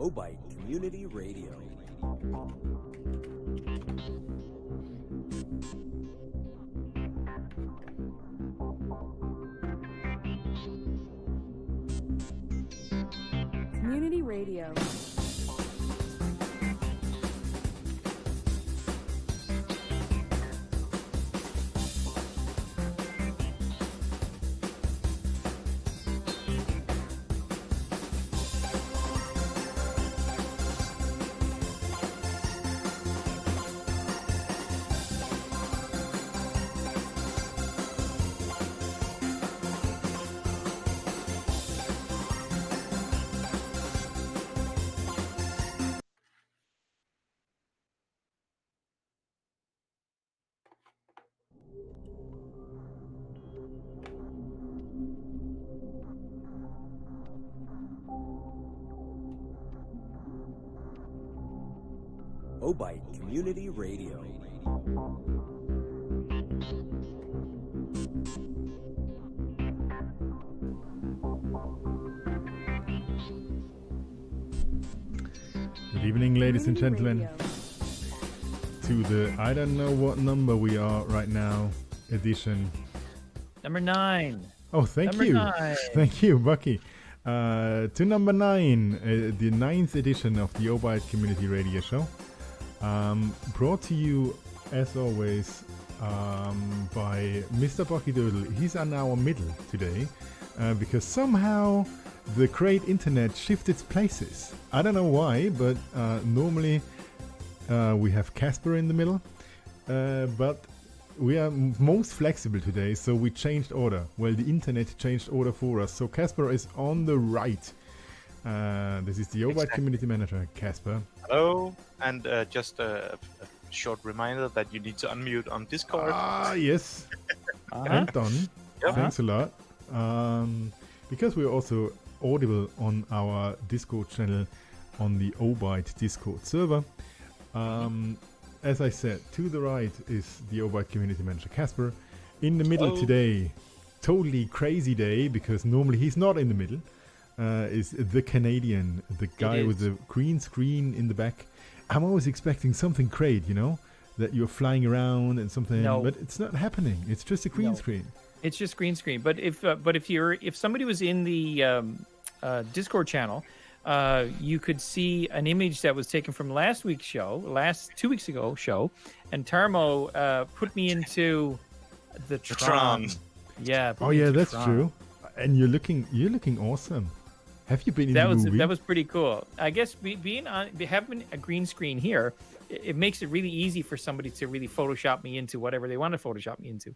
Obyte Community Radio. Community Radio. Obyte Community Radio. Good evening, ladies and Community gentlemen, Radio. to the I don't know what number we are right now edition. Number 9. Oh, thank Number you. 9. Thank you, Bucky. To number 9, the 9th edition of the Obyte Community Radio Show. Brought to you, as always, by Mr. Bucky Doodle. He's on our middle today because somehow the great internet shifted places. I don't know why, but normally we have Casper in the middle, but we are most flexible today, so we changed order. Well, the internet changed order for us, so Casper is on the right. This is the Obyte Community Manager, Casper. Hello, and just a short reminder that you need to unmute on Discord. Ah, yes. And done. Yep. Thanks a lot. Because we're also audible on our Discord channel on the Obyte Discord server. As I said, to the right is the Obyte Community Manager, Casper. In the middle today, totally crazy day, because normally he's not in the middle, is the Canadian, the guy with the green screen in the back. I'm always expecting something great, you know, that you're flying around and something, but it's not happening. It's just a green screen. It's just green screen. But if somebody was in the Discord channel, you could see an image that was taken from last week's show, 2 weeks ago show, and Tarmo put me into the Tron. Yeah. Oh yeah, that's true. And you're looking awesome. Have you been in the movie? That was pretty cool. I guess having a green screen here, it makes it really easy for somebody to really Photoshop me into whatever they want to Photoshop me into.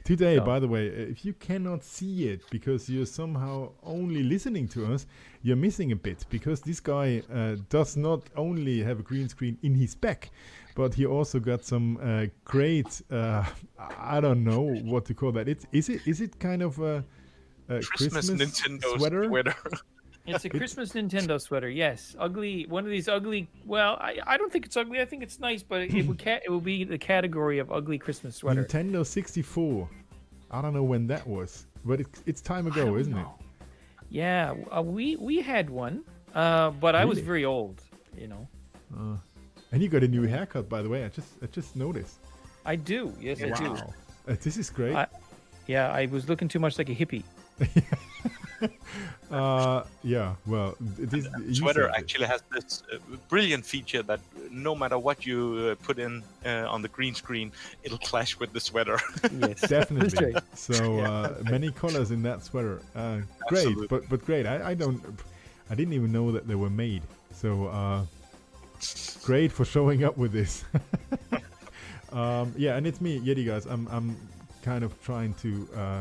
Today, by the way, if you cannot see it because you're somehow only listening to us, you're missing a bit, because this guy does not only have a green screen in his back, but he also got some great, I don't know what to call that. Is it kind of a Christmas Nintendo sweater? It's a Christmas Nintendo sweater, yes. Ugly, one of these ugly. Well, I don't think it's ugly. I think it's nice, but it will be the category of ugly Christmas sweater. Nintendo 64. I don't know when that was, but it's time ago, isn't it? Yeah, we had one, but I was very old, you know. And you got a new haircut, by the way. I just noticed. I do. Yes, I do. This is great. I was looking too much like a hippie. Yeah, well, this sweater actually has this brilliant feature that no matter what you put in on the green screen, it'll clash with the sweater. Yes, definitely. So many colors in that sweater. Great, but great. I didn't even know that they were made. So great for showing up with this. Yeah, and it's me, Yeti guys. I'm kind of trying to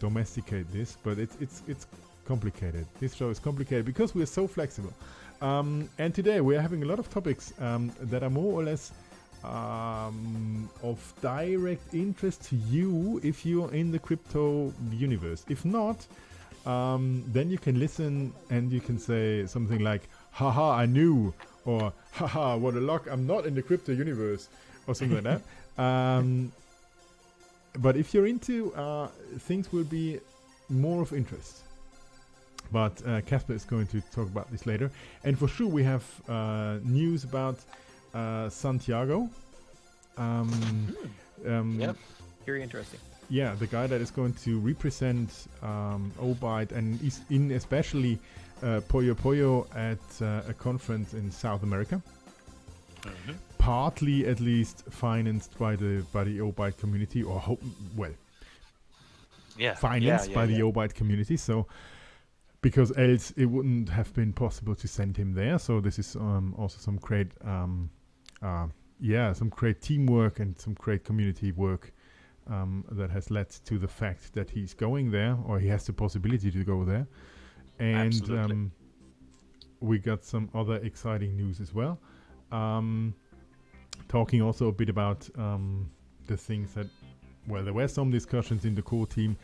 domesticate this, but it's complicated. This show is complicated because we're so flexible. And today we're having a lot of topics that are more or less of direct interest to you if you're in the crypto universe. If not, then you can listen and you can say something like, haha, I knew, or haha, what a luck, I'm not in the crypto universe, or something like that. But if you're into, things will be more of interest. But Casper is going to talk about this later. And for sure, we have news about Santiago. Yep. Very interesting. Yeah, the guy that is going to represent Obyte and is in especially Puyo Puyo at a conference in South America. Partly, at least, financed by the Obyte community, or financed by the Obyte community. So, because else it wouldn't have been possible to send him there. So this is also some great, some great teamwork and some great community work that has led to the fact that he's going there, or he has the possibility to go there. And we got some other exciting news as well. Talking also a bit about the things that, well, there were some discussions in the core team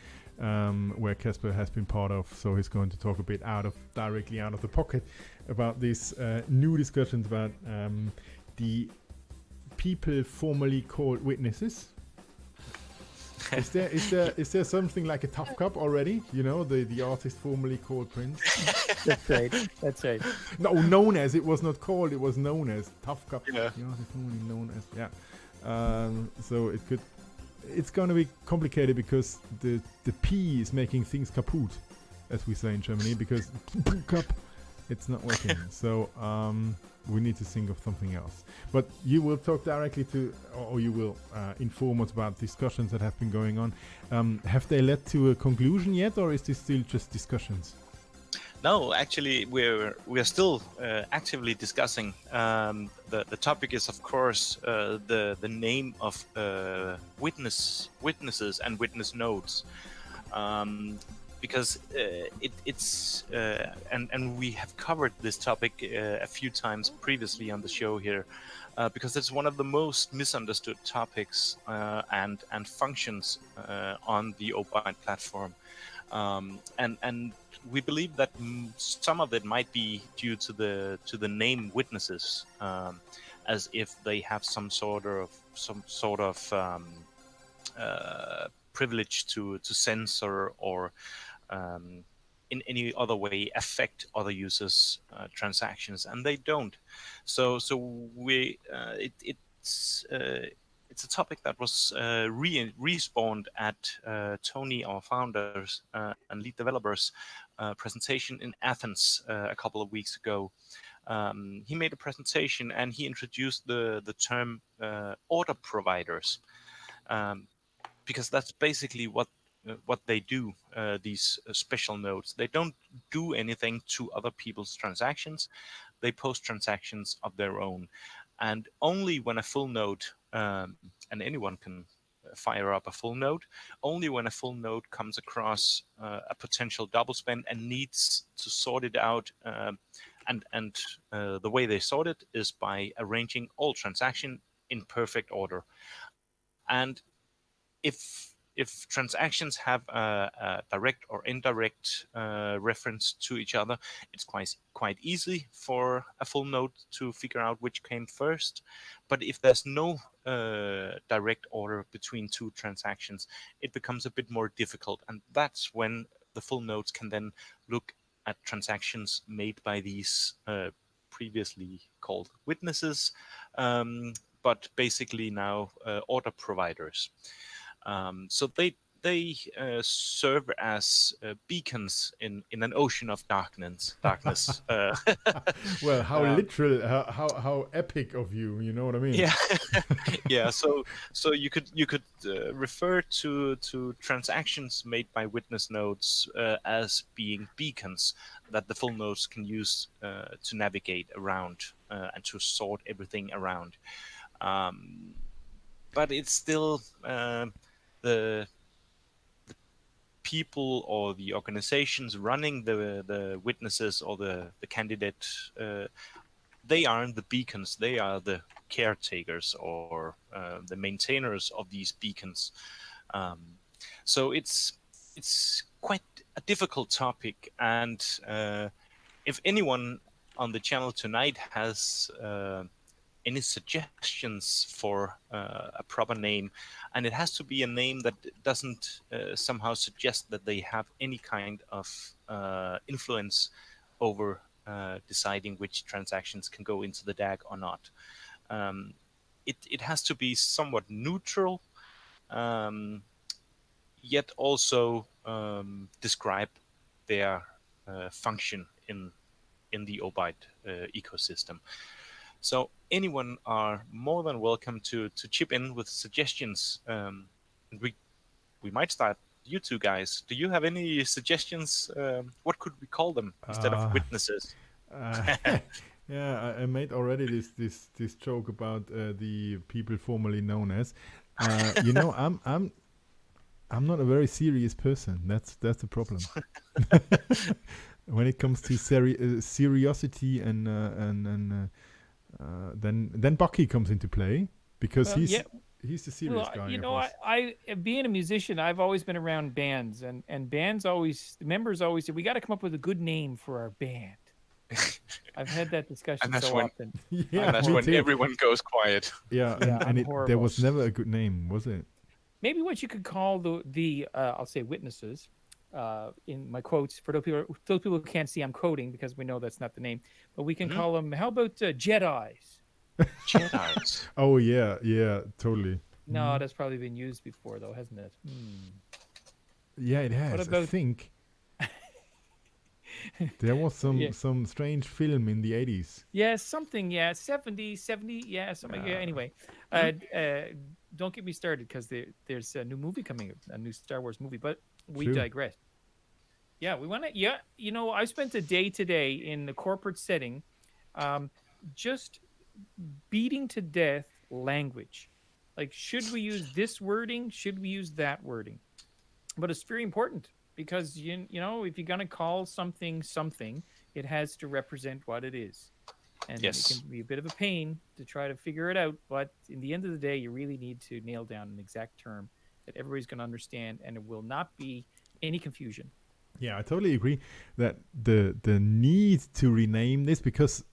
where Casper has been part of, so he's going to talk a bit directly out of the pocket about these new discussions about the people formerly called witnesses. Is there something like a tough cup already? You know, the artist formerly called Prince. That's right. No, known as, it was not called, it was known as tough cup. Yeah. The artist formerly known as, so it's going to be complicated because the P is making things kaput, as we say in Germany, because cup, it's not working. So we need to think of something else. But you will talk directly to, or you will inform us about discussions that have been going on. Have they led to a conclusion yet, or is this still just discussions? No, actually, we're still actively discussing. The topic is, of course, the name of witnesses and witness nodes, because it's and we have covered this topic a few times previously on the show here, because it's one of the most misunderstood topics and functions on the Obyte platform, and we believe that some of it might be due to the name witnesses, as if they have some sort of privilege to censor or in any other way affect other users' transactions, and they don't. So we it's a topic that was respawned at Tony, our founders and lead developers, presentation in Athens a couple of weeks ago. He made a presentation and he introduced the term order providers, because that's basically what they do. These special nodes, they don't do anything to other people's transactions. They post transactions of their own, and only when a full node, and anyone can fire up a full node, only when a full node comes across a potential double spend and needs to sort it out, and the way they sort it is by arranging all transactions in perfect order. And if transactions have a direct or indirect reference to each other, it's quite easy for a full node to figure out which came first. But if there's no direct order between two transactions, it becomes a bit more difficult. And that's when the full nodes can then look at transactions made by these previously called witnesses, but basically now order providers. So they serve as beacons in an ocean of darkness. Well, how literal, how epic of you. You know what I mean? Yeah, yeah. So you could refer to transactions made by witness nodes as being beacons that the full nodes can use to navigate around and to sort everything around. But it's still the people or the organizations running the witnesses or the candidate, they aren't the beacons. They are the caretakers or the maintainers of these beacons. So it's quite a difficult topic, and if anyone on the channel tonight has any suggestions for a proper name, and it has to be a name that doesn't somehow suggest that they have any kind of influence over deciding which transactions can go into the DAG or not. It has to be somewhat neutral, yet also describe their function in the Obyte ecosystem. So anyone are more than welcome to chip in with suggestions. We might start you two guys. Do you have any suggestions? What could we call them instead of Uh, witnesses? yeah, I made already this joke about the people formerly known as. I'm not a very serious person. That's the problem. When it comes to seriosity and then Bucky comes into play because Well, he's yeah. he's the serious guy. You of know, us. I being a musician, I've always been around bands, and bands always, the members always say, we got to come up with a good name for our band. I've had that discussion And that's so when- often. Yeah, And that's me when too. everyone goes quiet. Yeah, Yeah, I'm there horrible. was never a good name, was it? Maybe what you could call the I'll say witnesses, in my quotes for those people who can't see, I'm quoting because we know that's not the name, but we can call them. How about Jedi's? Jedi's. Oh yeah, totally. No, that's probably been used before though, hasn't it? Yeah, it has. I about- think there was some Yeah. some strange film in the 80s. Yeah, something. Yeah, 70. Yeah, something. Yeah. Anyway, don't get me started because there's a new movie coming, a new Star Wars movie. But we True. digress. Yeah, we want to. Yeah, I spent a day today in the corporate setting, just beating to death language. Like, should we use this wording? Should we use that wording? But it's very important because you know if you're gonna call something, it has to represent what it is. And Yes. it can be a bit of a pain to try to figure it out, but in the end of the day, you really need to nail down an exact term that everybody's going to understand, and it will not be any confusion. Yeah, I totally agree that the need to rename this, because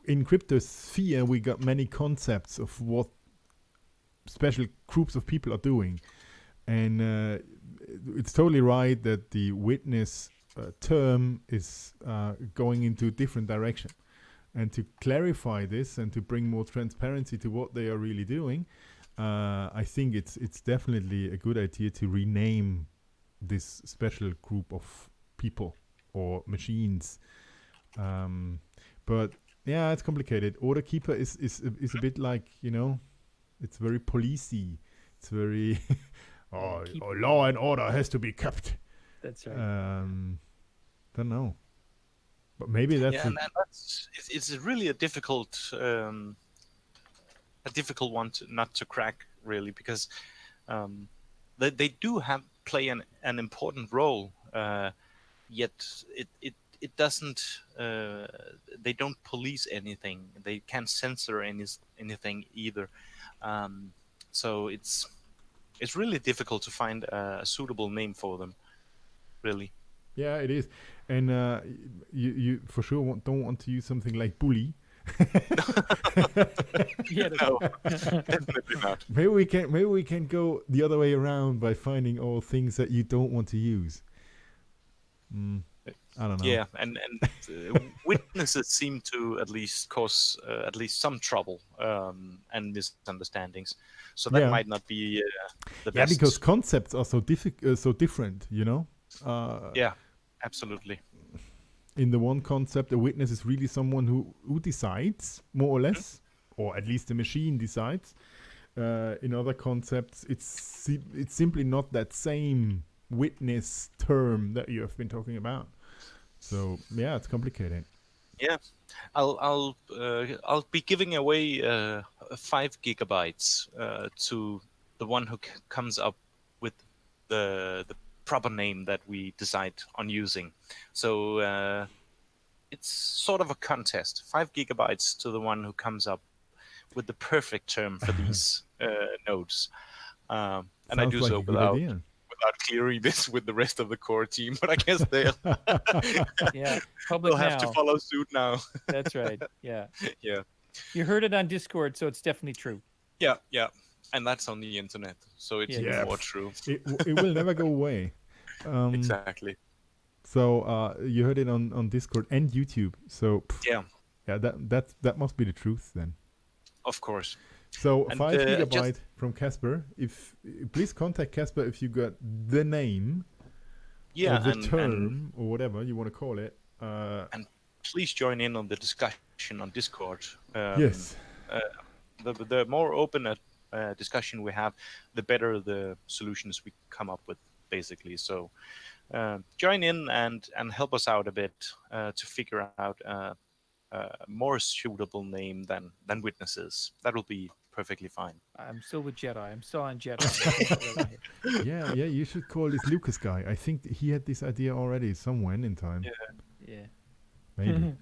in cryptosphere we got many concepts of what special groups of people are doing, and it's totally right that the witness term is going into a different direction, and to clarify this and to bring more transparency to what they are really doing, I think it's definitely a good idea to rename this special group of people or machines. But yeah, it's complicated. Order keeper is a bit like, it's very policey. It's very law and order has to be kept. That's right. Don't know, but maybe that's Yeah, and it's really a difficult one not to crack, really, because they do play an important role, yet it doesn't. They don't police anything. They can't censor anything either. So it's really difficult to find a suitable name for them, really. Yeah, it is, and you for sure don't want to use something like bully. Yeah, No, definitely not. Maybe we can go the other way around by finding all things that you don't want to use. I don't know. Yeah, and witnesses seem to at least cause at least some trouble and misunderstandings. So that Yeah. might not be the Yeah, best. because concepts are so different. Yeah, absolutely. In the one concept, a witness is really someone who decides, more or less, or at least the machine decides. In other concepts, it's simply not that same witness term that you have been talking about. So yeah, it's complicated. Yeah, I'll be giving away 5 gigabytes to the one who comes up with the proper name that we decide on using. So it's sort of a contest. 5 gigabytes to the one who comes up with the perfect term for these nodes. And I Sounds do like so a good without idea. clearing this with the rest of the core team. But I guess yeah. Public they'll have now. to follow suit now. That's right. Yeah. Yeah. You heard it on Discord, so it's definitely true. Yeah, yeah, and that's on the internet, so it's Yeah. even Yeah, more true. it will never go away. Exactly. So you heard it on Discord and YouTube. So Yeah, yeah, that must be the truth then. of course. So And 5 just gigabyte from Casper. If please contact Casper if you got the name yeah, or the and term or whatever you want to call it. and please join in on the discussion on Discord. Yes. The more open discussion we have, the better the solutions we come up with, basically. So join in and help us out a bit to figure out a more suitable name than witnesses. That will be perfectly fine. I'm still with Jedi. I'm still on Jedi. Yeah, you should call this Lucas guy. I think he had this idea already somewhere in time. Yeah. Maybe.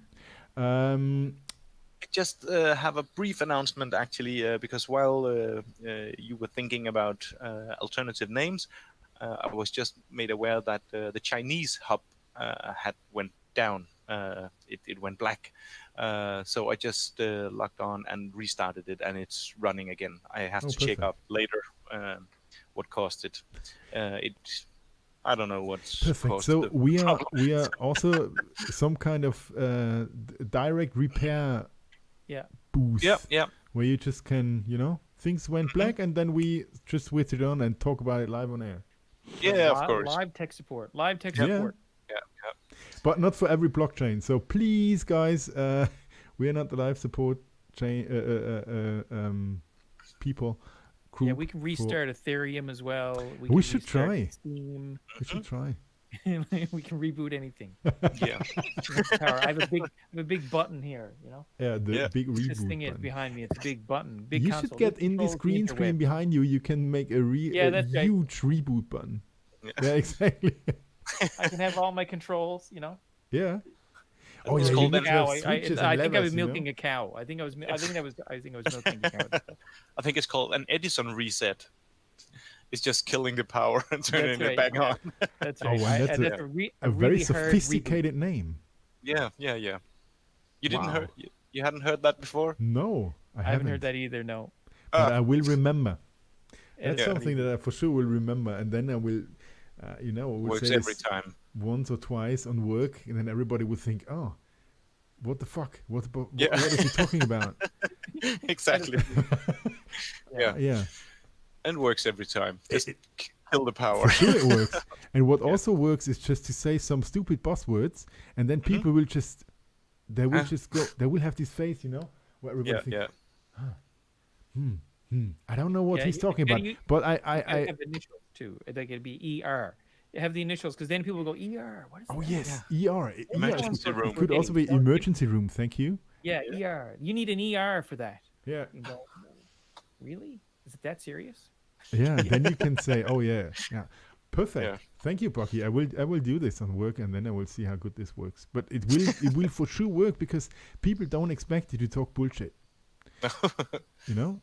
Just have a brief announcement, actually, because while you were thinking about alternative names, I was just made aware that the Chinese hub had went down. It went black. So I just logged on and restarted it, and it's running again. I have to check perfect. up later what caused it. I don't know what's Perfect. caused So the we problem. are also some kind of direct repair Yeah. booth. Yeah. Where you just can, things went black and then we just switch it on and talk about it live on air. Yeah, of course. Live tech support. Live tech Yeah. support. Yeah. But not for every blockchain. So please, guys, we are not the live support chain people. Yeah, we can restart Ethereum as well. We should restart try. Steam. We should try. We can reboot anything. Yeah. I have a big button here. Yeah, the big reboot This thing is button. behind me. It's a big button. Big You console. should get It in this controls the green screen interweb. behind you. You can make a that's right. huge reboot button. Yeah, exactly. I can have all my controls. Yeah. Oh, yeah, it's you called need an to have Cow. switches I and think I was levers, you know? milking a cow. I think I was milking a cow. I think it's called an Edison reset. It's just killing the power and turning That's it right, back on. That's Oh, right. and that's that's a really very hard reboot. sophisticated name. Yeah. You didn't Wow. heard? You hadn't heard that before? No, I I haven't heard that either. No. But I will remember. That's Yeah. something that I for sure will remember, and then I will, I will Works say every this time. once or twice on work, and then everybody will think, "Oh, what the fuck? What Yeah. what is he talking about?" Exactly. Yeah. Yeah, And works every time. Just kill the power. for sure it works. And what also works is just to say some stupid buzzwords, and then people will just, they will just go, they will have this face, where everybody thinks, I don't know what he's talking about, but I have initials too. Like it'd be ER. You have the initials because then people will go ER. What is that? Oh yes, ER. Emergency room. It could also be emergency room. Thank you. Yeah, ER. You need an ER for that. Yeah. You go, really? Is it that serious? Yeah. Then you can say, "Oh yeah, perfect." Yeah. Thank you, Bucky. I will do this on work, and then I will see how good this works. But it will for sure work because people don't expect you to talk bullshit.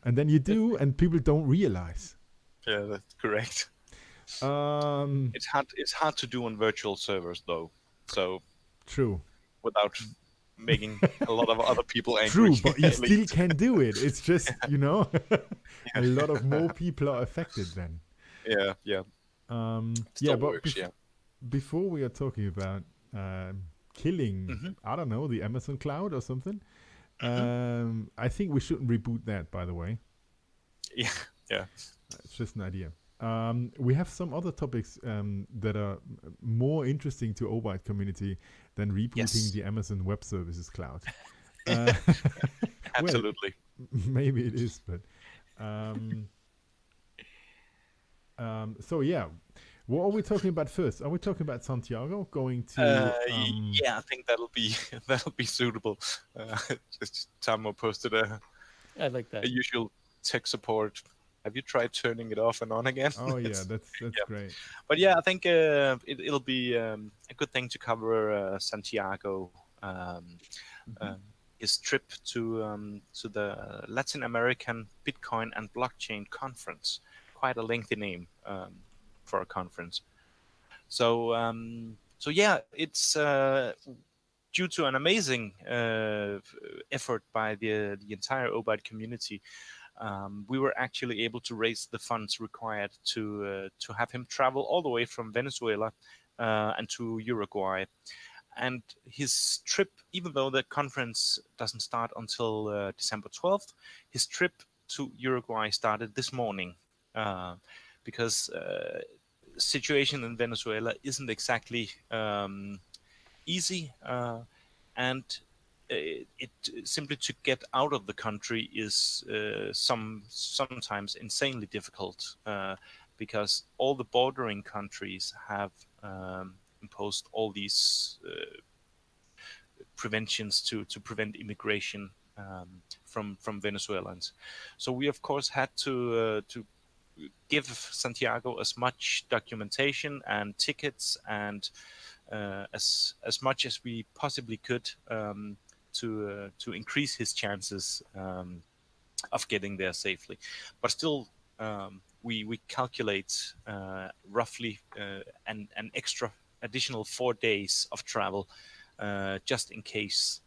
And then you do, and people don't realize. Yeah, that's correct. Um, It's hard to do on virtual servers though. So true. without making a lot of other people angry. True, but you at still least. can do it. It's just, a lot of more people are affected then. Yeah. Yeah, but works, before we are talking about killing, I don't know, the Amazon cloud or something, I think we shouldn't reboot that, by the way. Yeah. It's just an idea. We have some other topics that are more interesting to Obyte community than rebooting the Amazon Web Services cloud. Absolutely. Well, maybe it is, but so yeah. What are we talking about first? Are we talking about Santiago going to? Yeah, I think that'll be suitable. Just Tamo posted I like that. a usual tech support. Have you tried turning it off and on again? Oh yeah, that's great. But yeah, I think it'll be a good thing to cover Santiago, his trip to the Latin American Bitcoin and Blockchain Conference. Quite a lengthy name for a conference. So yeah, it's due to an amazing effort by the entire Obyte community, we were actually able to raise the funds required to have him travel all the way from Venezuela and to Uruguay. And his trip, even though the conference doesn't start until December 12th, his trip to Uruguay started this morning because situation in Venezuela isn't exactly easy, and it simply to get out of the country is sometimes insanely difficult because all the bordering countries have imposed all these preventions to prevent immigration from Venezuelans. So we of course had to give Santiago as much documentation and tickets and as much as we possibly could to increase his chances of getting there safely. But still, we calculate roughly an extra additional 4 days of travel just in case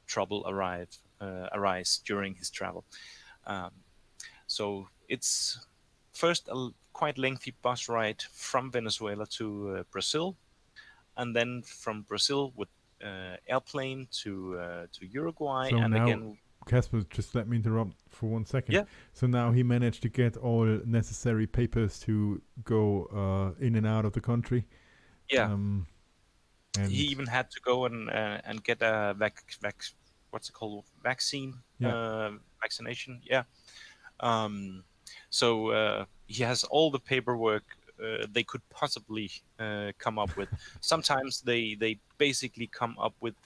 trouble arise during his travel. So it's first a quite lengthy bus ride from Venezuela to Brazil, and then from Brazil with airplane to Uruguay, So and now, again, Casper, just let me interrupt for 1 second. yeah, So now he managed to get all necessary papers to go in and out of the country. yeah. And He even had to go and get a what's it called, vaccination. Yeah. So he has all the paperwork they could possibly come up with. Sometimes they basically come up with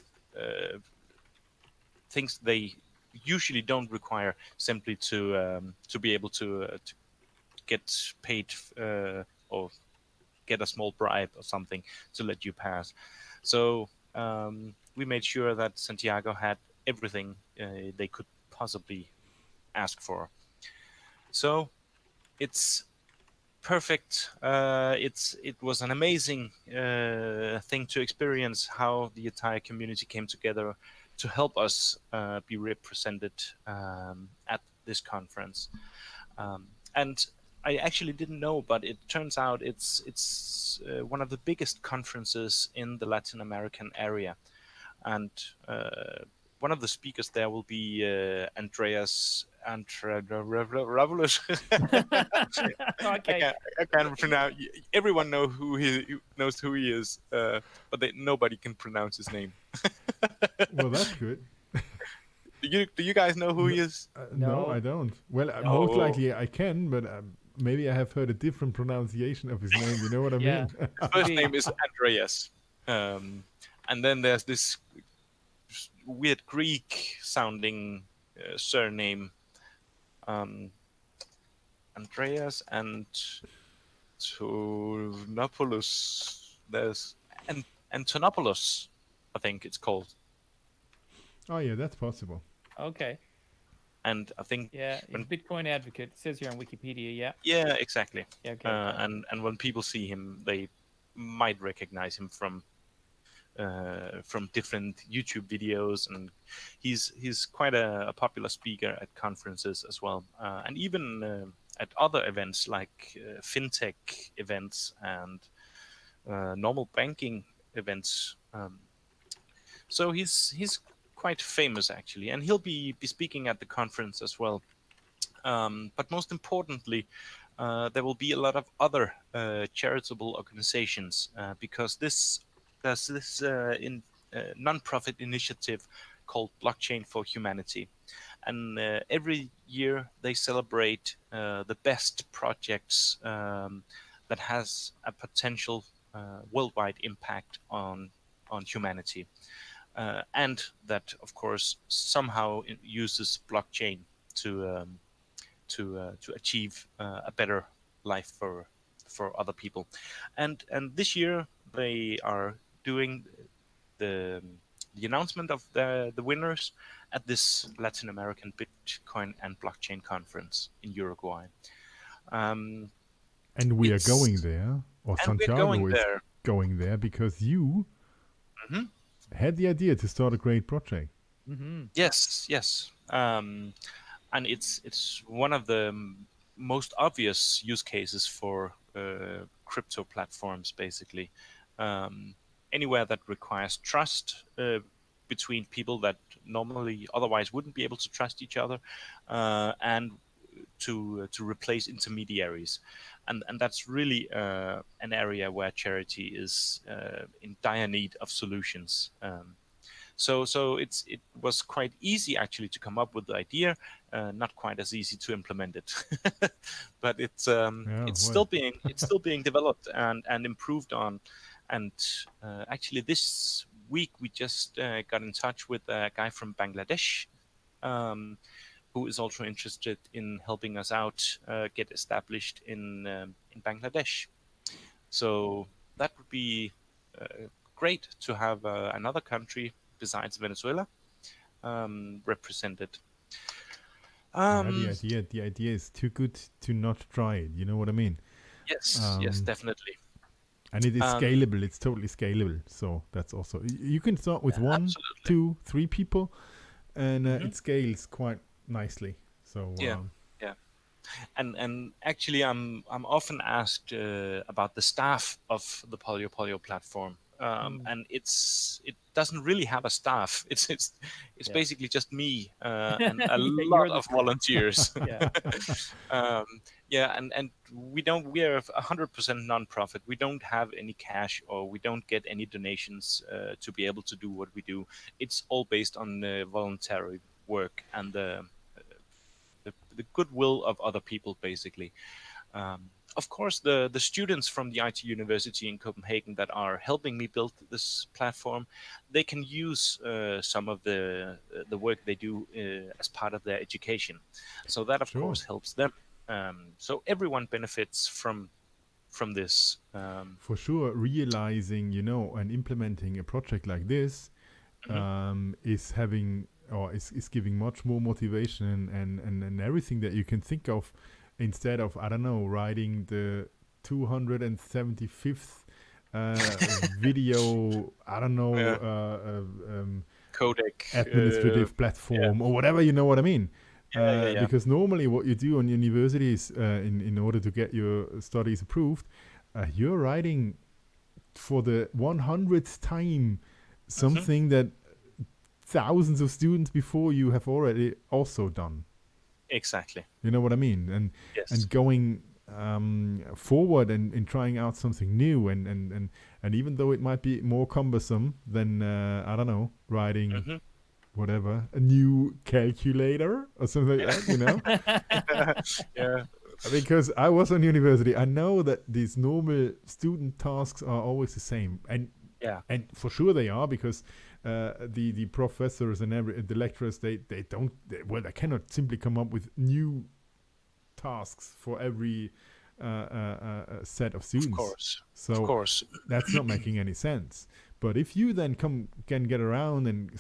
things they usually don't require simply to be able to get paid or get a small bribe or something to let you pass. So we made sure that Santiago had everything they could possibly ask for. So it's perfect. It was an amazing thing to experience how the entire community came together to help us be represented at this conference. And I actually didn't know, but it turns out it's one of the biggest conferences in the Latin American area, and one of the speakers there will be Andreas Antraravulus. Okay. I can't pronounce. Everyone knows who he is, but nobody can pronounce his name. well, that's good. Do you guys know who he is? No, No. I don't. Well, No. most likely I can, but maybe I have heard a different pronunciation of his name. You know what I Yeah. mean? His first name is Andreas, and then there's this weird Greek-sounding surname, Andreas and Antonopoulos. There's Antonopoulos, I think it's called, Oh yeah, that's possible. Okay. and I think Yeah. He's a Bitcoin advocate. It says here on Wikipedia. Yeah. yeah, exactly. Yeah. Okay. And when people see him, they might recognize him from different YouTube videos, and he's quite a popular speaker at conferences as well, and even at other events like fintech events and normal banking events. So he's quite famous actually, and he'll be speaking at the conference as well. But most importantly, there will be a lot of other charitable organizations because there's this non-profit initiative called Blockchain for Humanity, and every year they celebrate the best projects that has a potential worldwide impact on humanity, and that of course somehow uses blockchain to to achieve a better life for other people. And this year they are doing the announcement of the winners at this Latin American Bitcoin and blockchain conference in Uruguay. Um, And we are it's going there, or and we're Santiago going is there. going there because you Mhm. had the idea to start a great project. Mm-hmm. Yes. And it's one of the most obvious use cases for crypto platforms, basically. Um, Anywhere that requires trust between people that normally otherwise wouldn't be able to trust each other, and to replace intermediaries, and that's really an area where charity is in dire need of solutions. So it was quite easy actually to come up with the idea, not quite as easy to implement it, but Yeah, it's well, still being developed and improved on, and actually this week we just got in touch with a guy from Bangladesh. Um, who is also interested in helping us out get established in Bangladesh. So that would be great to have another country besides Venezuela represented. yeah. The Um, idea, the idea is too good to not try it. You know what I mean? yes, Um, definitely. and it is Um, scalable. It's totally scalable. So that's also you can start with one, Absolutely. 2, 3 people, and Hmm. it scales quite nicely. So Yeah, yeah. And actually, I'm often asked about the staff of the Polio platform, and it doesn't really have a staff. It's Yeah. basically just me and a Yeah, lot you're the of staff. volunteers. Yeah. um, yeah, and we are 100% non-profit. We don't have any cash or we don't get any donations to be able to do what we do. It's all based on voluntary work and the goodwill of other people, basically. Of course, the students from the IT University in Copenhagen that are helping me build this platform, they can use some of the work they do as part of their education. So that, of sure. course, helps them. So everyone benefits from this. For sure, realizing, and implementing a project like this Mhm. is having or is giving much more motivation and everything that you can think of instead of, I don't know, writing the 275th video, I don't know, Yeah, codec. administrative Yeah, platform or whatever, you know what I mean? yeah. Because normally what you do on universities in order to get your studies approved, you're writing for the 100th time Hmm. something that thousands of students before you have already also done. Exactly. You know what I mean? And Yes. going forward and trying out something new and even though it might be more cumbersome than I don't know, writing Hmm. whatever, a new calculator or something like that, Yeah. because I was on university, I know that these normal student tasks are always the same, Yeah. and for sure they are, because the professors and the lecturers, they don't they cannot simply come up with new tasks for every set of Of students. course. Of So course. that's not making any sense. But if you then can get around and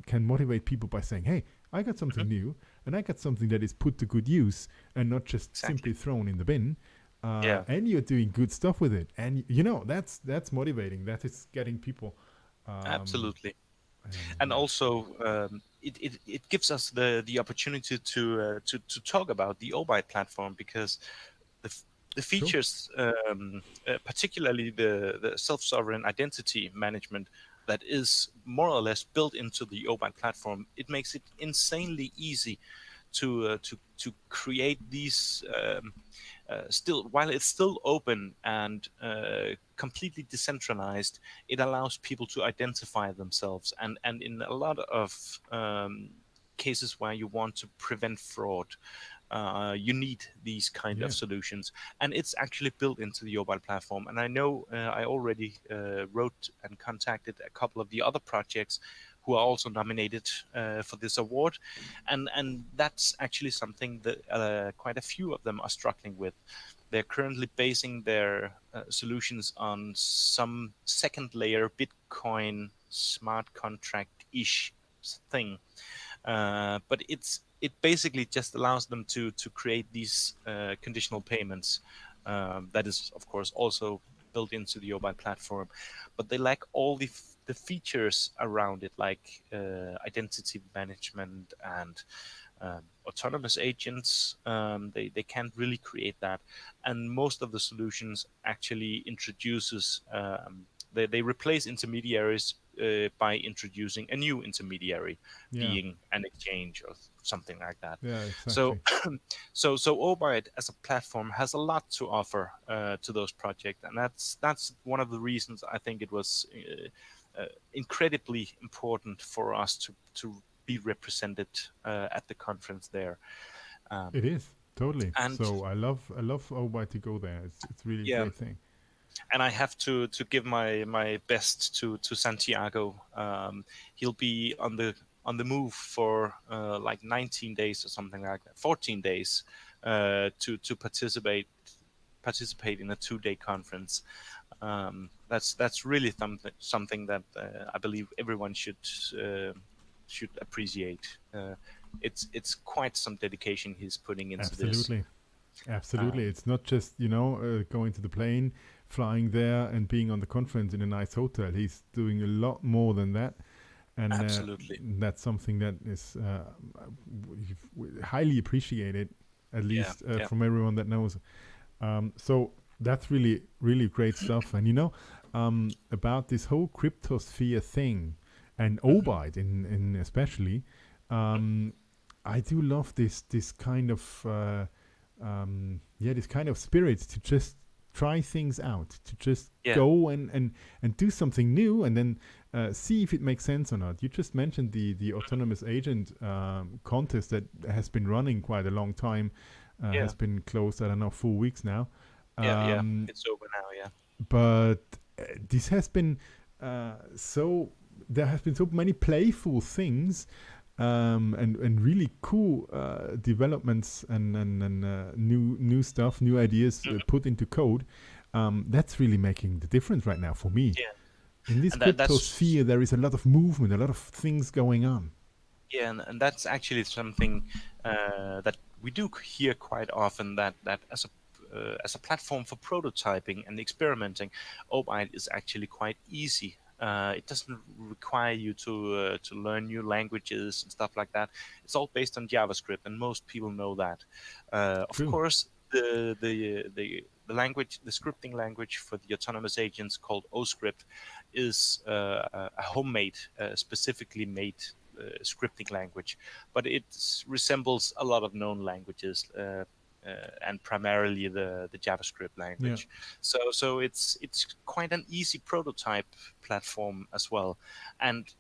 can motivate people by saying, "Hey, I got something Mhm. new, and I got something that is put to good use and not just Exactly. simply thrown in the bin," Yeah. and you're doing good stuff with it, and that's motivating. That is getting people. Um, Absolutely. And yeah, also, it gives us the opportunity to talk about the Obyte platform because the f- the sure. features, particularly the self-sovereign identity management that is more or less built into the Obyte platform, it makes it insanely easy to create these still while it's still open and completely decentralized. It allows people to identify themselves, and in a lot of cases where you want to prevent fraud, you need these kind of Yeah. solutions, and it's actually built into the Obyte platform. And I know I already wrote and contacted a couple of the other projects who are also nominated for this award, and that's actually something that quite a few of them are struggling with. They're currently basing their solutions on some second layer Bitcoin smart contract ish thing, but it basically just allows them to create these conditional payments. That is, of course, also built into the Obyte platform, but they lack all the features around it, like identity management and autonomous agents, they can't really create that. And most of the solutions actually introduces they replace intermediaries by introducing a new intermediary, Yeah. being an exchange or something like that. Yeah. So Exactly. so Obyte as a platform has a lot to offer to those projects, and that's one of the reasons I think it was incredibly important for us to be represented at the conference there. It is totally. And So I love Obyte to go there. It's really a yeah, great thing. and I have to give my best to Santiago. He'll be on the move for like 19 days or something like that, 14 days to participate in a 2-day conference. That's really something that I believe everyone should appreciate. It's quite some dedication he's putting into this. Absolutely. Absolutely. Um, It's not just, going to the plane, flying there, and being on the conference in a nice hotel. He's doing a lot more than that. And Absolutely, that's something that is highly appreciated, at yeah, least yeah. from everyone that knows. So that's really, really great stuff. And, about this whole cryptosphere thing and Hmm. Obyte in especially, um, I do love this kind of this kind of spirit to just try things out, to just Yeah. go and do something new, and then see if it makes sense or not. You just mentioned the autonomous agent contest that has been running quite a long time, Yeah, has been closed, I don't know, 4 weeks now. yeah, yeah. Um, It's over now. Yeah. but this has been so there has been so many playful things, and really cool developments and new stuff, new ideas Mhm. put into code. That's really making the difference right now for me. Yeah, In this and crypto that's sphere, there is a lot of movement, a lot of things going on. yeah, and that's actually something that we do hear quite often. That as a platform for prototyping and experimenting, Obyte is actually quite easy. It doesn't require you to learn new languages and stuff like that. It's all based on JavaScript, and most people know that. Of True. course, the language, the scripting language for the autonomous agents called OScript, is a homemade, specifically made scripting language, but it resembles a lot of known languages. And primarily the JavaScript Yeah. language, so it's quite an easy prototype platform as well. And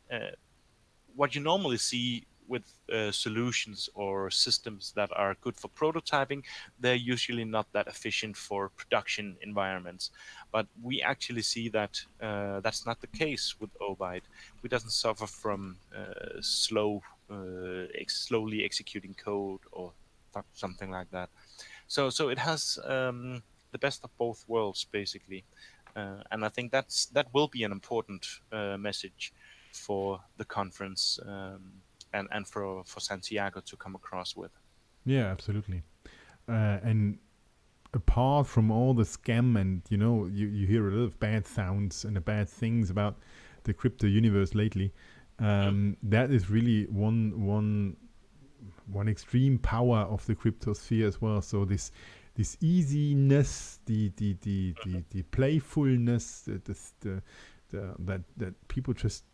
what you normally see with solutions or systems that are good for prototyping, they're usually not that efficient for production environments. But we actually see that that's not the case with Obyte. We doesn't suffer from slowly executing code or something like that. So it has the best of both worlds, basically. And I think that will be an important message for the conference, and for Santiago to come across with. Yeah, absolutely. And apart from all the scam, and you hear a lot of bad sounds and bad things about the crypto universe lately, Mhm. that is really one extreme power of the cryptosphere as well. So this easiness, the playfulness, that people just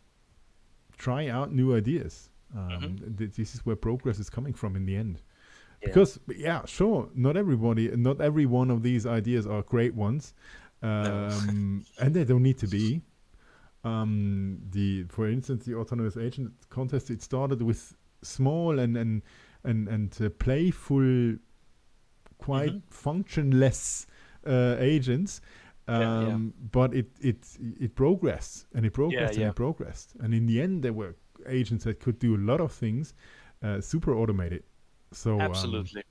try out new ideas. Mhm. This is where progress is coming from in the end. Yeah. Because yeah, sure, not every one of these ideas are great ones, No. and they don't need to be. For instance, the autonomous agent contest, it started with small and playful, quite Hmm. functionless agents, Yeah. Yeah. but it progressed and it Yeah. progressed and Yeah. it progressed, and in the end, there were agents that could do a lot of things, super automated. So Absolutely.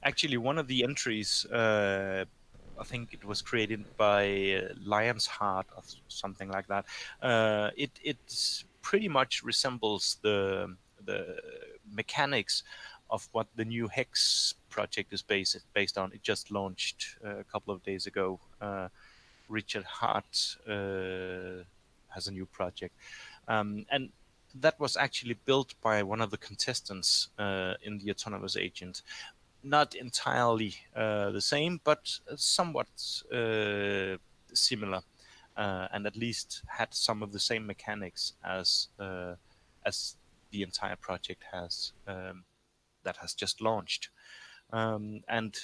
Actually, one of the entries, I think it was created by Lion's Heart or something like that. It pretty much resembles the mechanics of what the new Hex project is based on. It just launched a couple of days ago. Richard Hart has a new project, and that was actually built by one of the contestants in the autonomous agent. Not entirely the same, but somewhat similar, and at least had some of the same mechanics as the entire project has that has just launched, and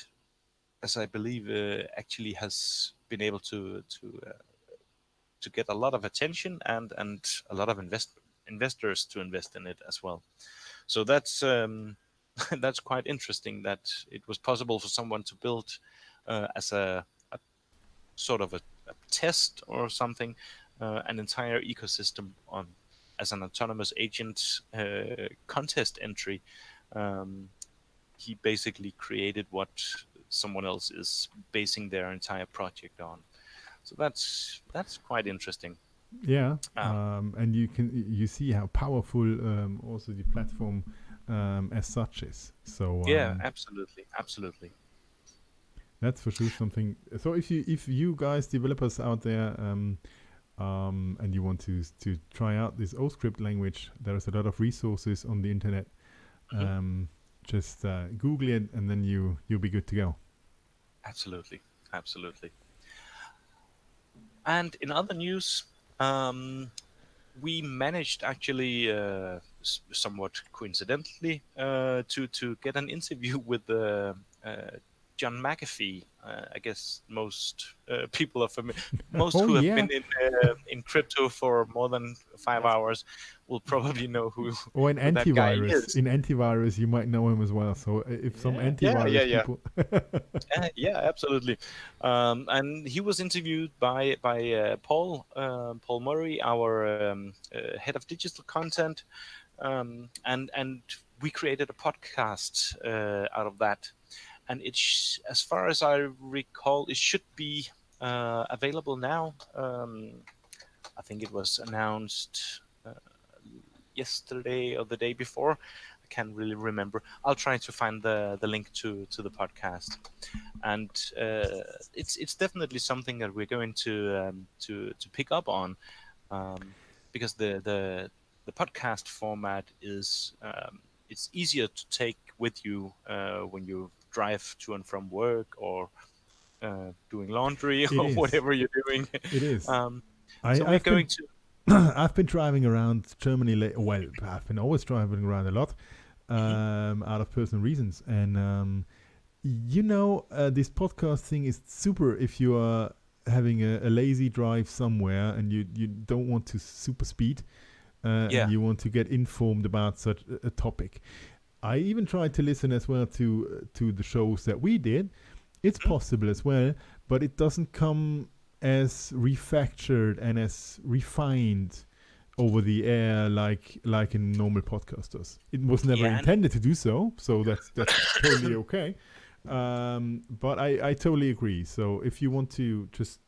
as I believe actually has been able to get a lot of attention and a lot of investors to invest in it as well. So that's that's quite interesting that it was possible for someone to build as a sort of a test or something an entire ecosystem on as an autonomous agent contest entry. Um, he basically created what someone else is basing their entire project on. So that's quite interesting. Yeah, Um, and you see how powerful also the platform as such is. So yeah, absolutely, absolutely. that's for sure something. So if you guys developers out there and you want to try out this OScript language, there's a lot of resources on the internet. Mhm. Just Google it, and then you'll be good to go. Absolutely, absolutely. And in other news, um, we managed actually, somewhat coincidentally, to get an interview with John McAfee. I guess most people are familiar. Most Oh who have yeah. been in crypto for more than 5 hours will probably know Or in who that guy antivirus. is. In antivirus, you might know him as well. So if some Yeah, yeah, yeah, antivirus yeah. people. Yeah, absolutely. And he was interviewed by Paul Murray, our head of digital content, and we created a podcast out of that. And as far as I recall, it should be available now. I think it was announced yesterday or the day before. I can't really remember. I'll try to find the link to the podcast, and it's definitely something that we're going to pick up on, because the podcast format is it's easier to take with you when you drive to and from work or doing laundry It or is. whatever you're doing. It is. um, I so we're I've going been to. I've been driving around Germany. Well, I've been always driving around a lot, Mhm. out of personal reasons, and this podcast thing is super if you are having a lazy drive somewhere and you don't want to super speed, and Yeah. you want to get informed about such a topic. I even tried to listen as well to the shows that we did. It's Mhm. possible as well, but it doesn't come as refactored and as refined over the air like a normal podcast does. It was never Yeah. intended to do so, so that's totally okay. But I totally agree. So if you want to just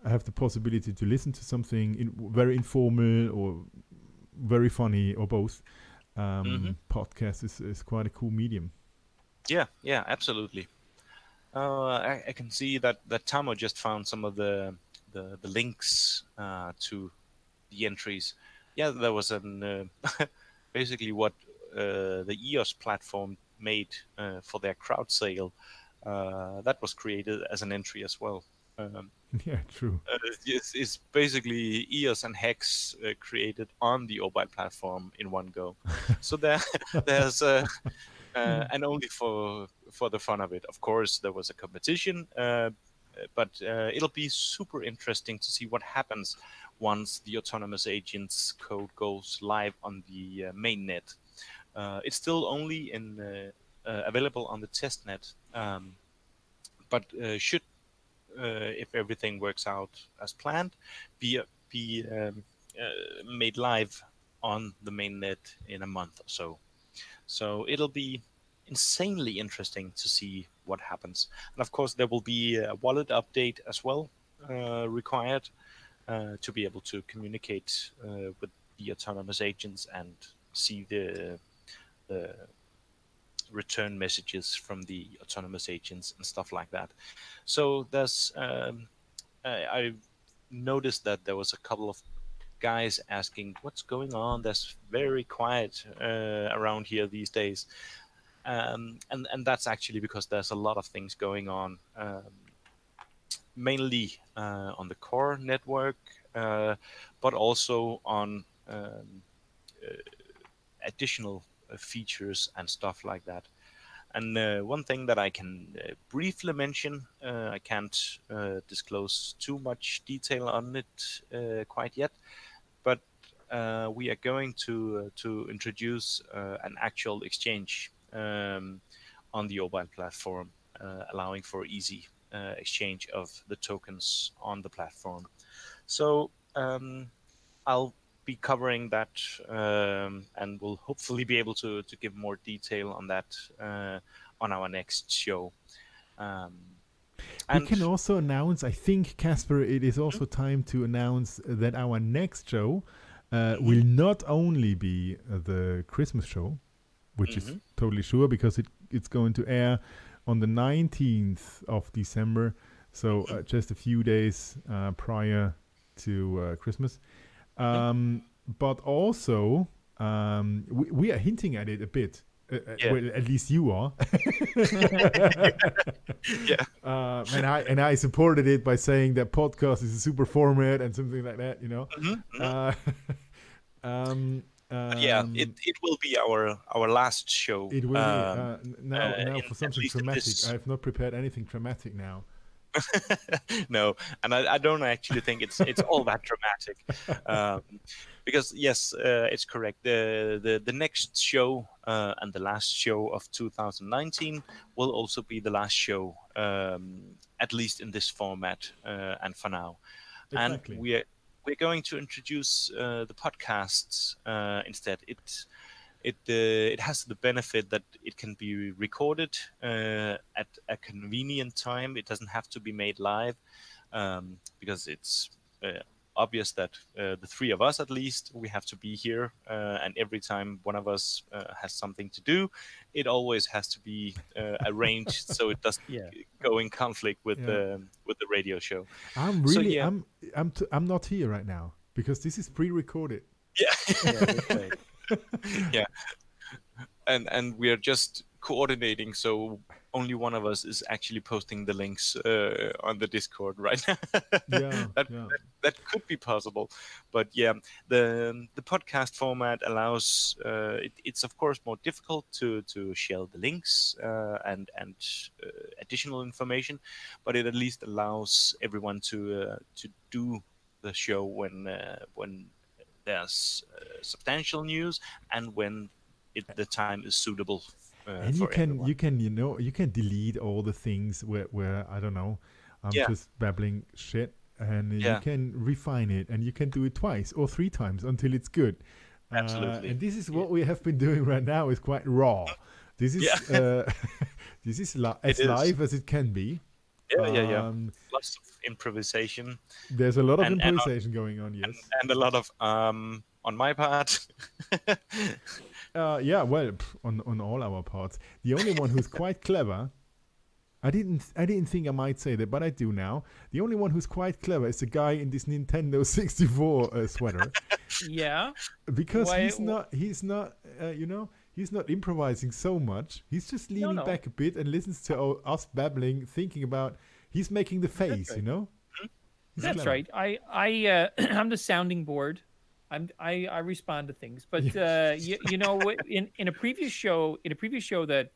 have the possibility to listen to something very informal or very funny or both, Hmm. podcast is quite a cool medium. Yeah. Yeah. Absolutely. I can see that Tamo just found some of the links to the entries. Yeah, there was an basically what the EOS platform made for their crowd sale. That was created as an entry as well. Um, Yeah, true. it's basically EOS and Hex created on the Obyte platform in one go. So there's and only for the fun of it. Of course, there was a competition, but it'll be super interesting to see what happens once the autonomous agents code goes live on the mainnet. It's still only available on the testnet, but should, if everything works out as planned, be made live on the mainnet in a month or so. So it'll be insanely interesting to see what happens. And of course, there will be a wallet update as well required to be able to communicate with the autonomous agents and see the return messages from the autonomous agents and stuff like that. So I noticed that there was a couple of guys asking what's going on. There's very quiet around here these days, and that's actually because there's a lot of things going on, mainly on the core network, but also on additional features and stuff like that. And one thing that I can briefly mention, I can't disclose too much detail on it quite yet, but we are going to introduce an actual exchange on the Obyte platform, allowing for easy exchange of the tokens on the platform. So I'll be covering that, and we'll hopefully be able to give more detail on that on our next show. We can also announce, I think, Casper, it is also time to announce that our next show will not only be the Christmas show, which is totally sure because it's going to air on the 19th of December, so just a few days prior to Christmas. But also, we are hinting at it a bit. Well, at least you are. Yeah. And I supported it by saying that podcast is a super format and something like that, you know. Yeah, it will be our last show. It will be now for something dramatic. I have not prepared anything dramatic now. No, and I don't actually think it's all that dramatic, because yes, it's correct. The next show and the last show of 2019 will also be the last show, at least in this format, and for now. Exactly. And we're going to introduce the podcasts instead. It has the benefit that it can be recorded at a convenient time. It doesn't have to be made live, because it's obvious that the three of us, at least, we have to be here, and every time one of us has something to do, it always has to be arranged so it doesn't go in conflict with the radio show. I'm really I'm not here right now because this is pre-recorded. Yeah. Yeah, and we are just coordinating, so only one of us is actually posting the links on the Discord right now. That could be possible, but yeah, the podcast format allows. It's of course more difficult to share the links and additional information, but it at least allows everyone to do the show when there's substantial news and when the time is suitable. And you can delete all the things where I don't know, I'm just babbling shit, and you can refine it, and you can do it twice or three times until it's good. Absolutely. And this is what we have been doing right now. Is quite raw. This is this is as live as it can be. Yeah. Lots of improvisation. There's a lot of improvisation going on, yes. And a lot of on my part. Well, on all our parts. The only one who's quite clever, I didn't think I might say that, but I do now. The only one who's quite clever is the guy in this Nintendo 64 sweater. Yeah. Because he's not he's not improvising so much. He's just leaning back a bit and listens to us babbling, thinking about. He's making the face, you know. That's right. I'm the sounding board. I respond to things, but you know, in a previous show that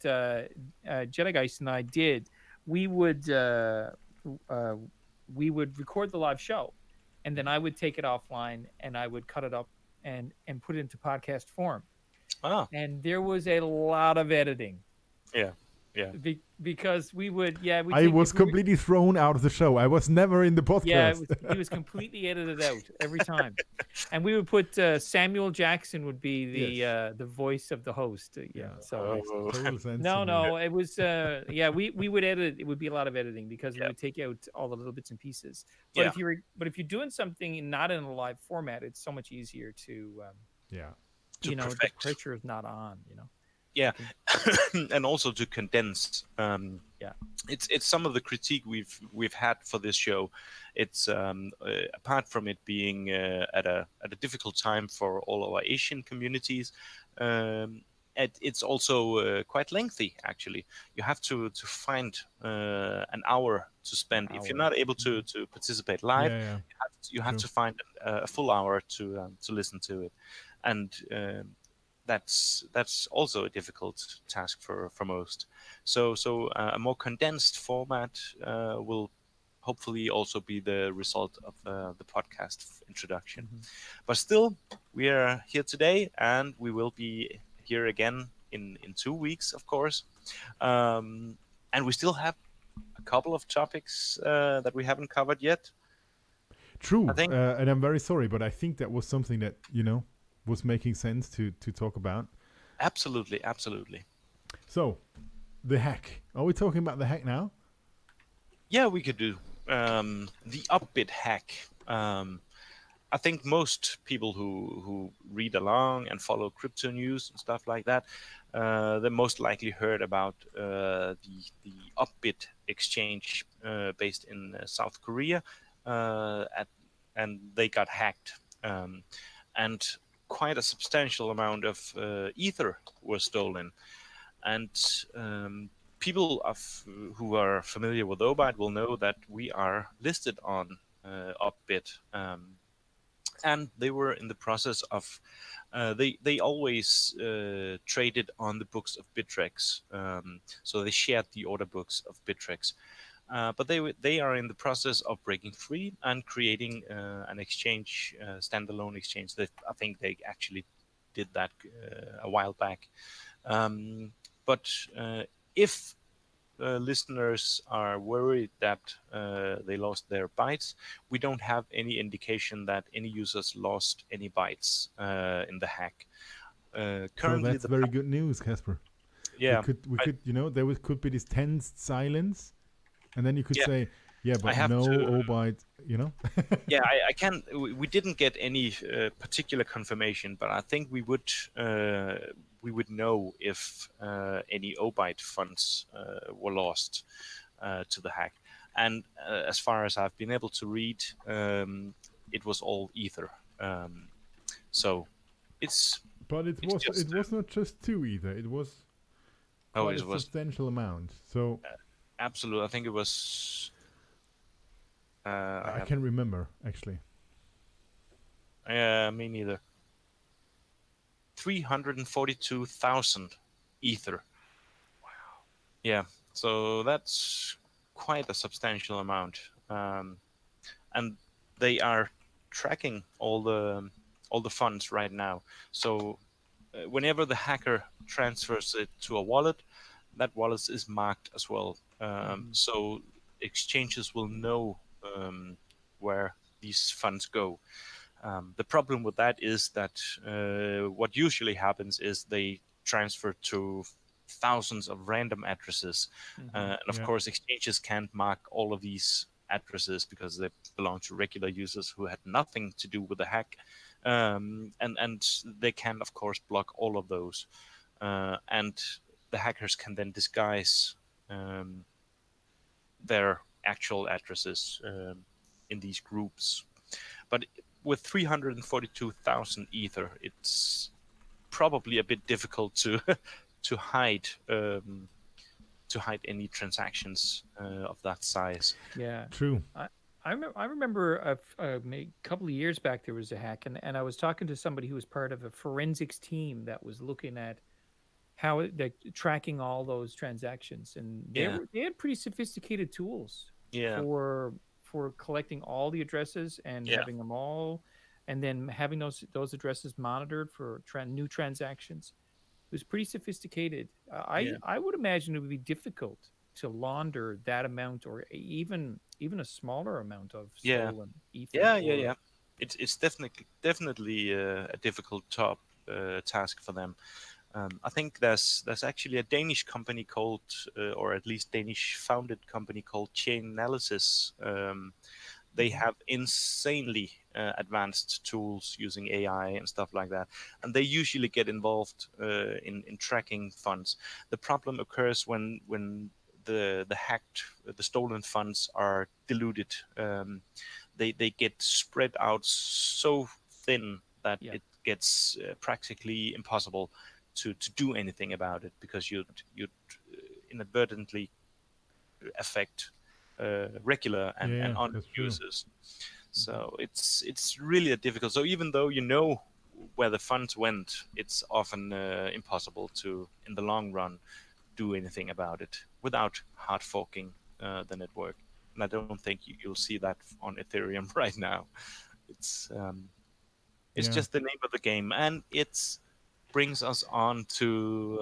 Jedi Geist and I did, we would record the live show, and then I would take it offline and I would cut it up and put it into podcast form. And there was a lot of editing. Yeah. Because we would, I was completely thrown out of the show. I was never in the podcast. Yeah, he was completely edited out every time. And we would put Samuel Jackson would be the voice of the host. So no, it was we would edit. It would be a lot of editing because we would take out all the little bits and pieces. But if you're doing something not in a live format, it's so much easier to to the pressure is not on. Yeah, and also to condense. Yeah. It's some of the critique we've had for this show. It's apart from it being at a difficult time for all our Asian communities. Um, it's also quite lengthy. Actually, you have to find an hour to spend. If you're Hour. not able to participate live, Yeah, yeah. you have True. to find a full hour to listen to it, and that's also a difficult task for most. So a more condensed format will hopefully also be the result of the podcast introduction. Mhm. But still, we are here today, and we will be here again in 2 weeks, of course. And we still have a couple of topics that we haven't covered yet. I True. think And I'm very sorry, but I think that was something that, was making sense to talk about. absolutely, absolutely. So, the hack. Are we talking about the hack now? Yeah, we could do the Upbit hack. I think most people who read along and follow crypto news and stuff like that, they most likely heard about the Upbit exchange based in South Korea, and they got hacked, and quite a substantial amount of ether was stolen. And people who are familiar with Obyte will know that we are listed on Upbit. And they were in the process of they always traded on the books of Bittrex, so they shared the order books of Bittrex. But they are in the process of breaking free and creating an exchange, standalone exchange. That I think they actually did that a while back. Um, but if listeners are worried that they lost their bytes, we don't have any indication that any users lost any bytes in the hack. So Currently, that's very good news, Casper. We yeah, could, we I, could, could be this tense silence, and then you could yeah, say, yeah, I but have no to. Obyte. Yeah, I can. We didn't get any particular confirmation, but I think we would know if any Obyte funds were lost to the hack. And as far as I've been able to read, it was all ether. So it's But it it's was just it was not just two either. It was oh, quite a it was substantial amount. So absolute. I think it was. I I have can remember actually. me neither. 342,000 ether. Yeah, so that's quite a substantial amount, and they are tracking all the funds right now. So whenever the hacker transfers it to a wallet, that wallet is marked as well. Mhm. So exchanges will know where these funds go. The problem with that is that what usually happens is they transfer to thousands of random addresses. Mhm. And of Yeah. course, exchanges can't mark all of these addresses because they belong to regular users who had nothing to do with the hack. And they can, of course, block all of those. And the hackers can then disguise um, their actual addresses in these groups. But with 342,000 ether, it's probably a bit difficult to to hide to hide any transactions of that size. Yeah. True. I I remember a couple of years back there was a hack, and I was talking to somebody who was part of a forensics team that was looking at they're tracking all those transactions, and Yeah, they had pretty sophisticated tools yeah, for collecting all the addresses and yeah, having them all, and then having those addresses monitored for new transactions. It was pretty sophisticated. yeah, I would imagine it would be difficult to launder that amount, or even a smaller amount of yeah, stolen ether. yeah, yeah, Or yeah. It's definitely a difficult top task for them. I think there's actually a Danish company called, or at least Danish founded company called Chain Analysis, They have insanely advanced tools using AI and stuff like that, and they usually get involved in tracking funds. The problem occurs when the stolen funds are diluted. They get spread out so thin that Yeah. it gets practically impossible to do anything about it, because you'd inadvertently affect regular and Yeah, honest that's true. users. So it's really a difficult. So even though you know where the funds went, it's often impossible to, in the long run, do anything about it without hard forking the network. And I don't think you'll see that on Ethereum right now. It's it's Yeah. just the name of the game, and it brings us on to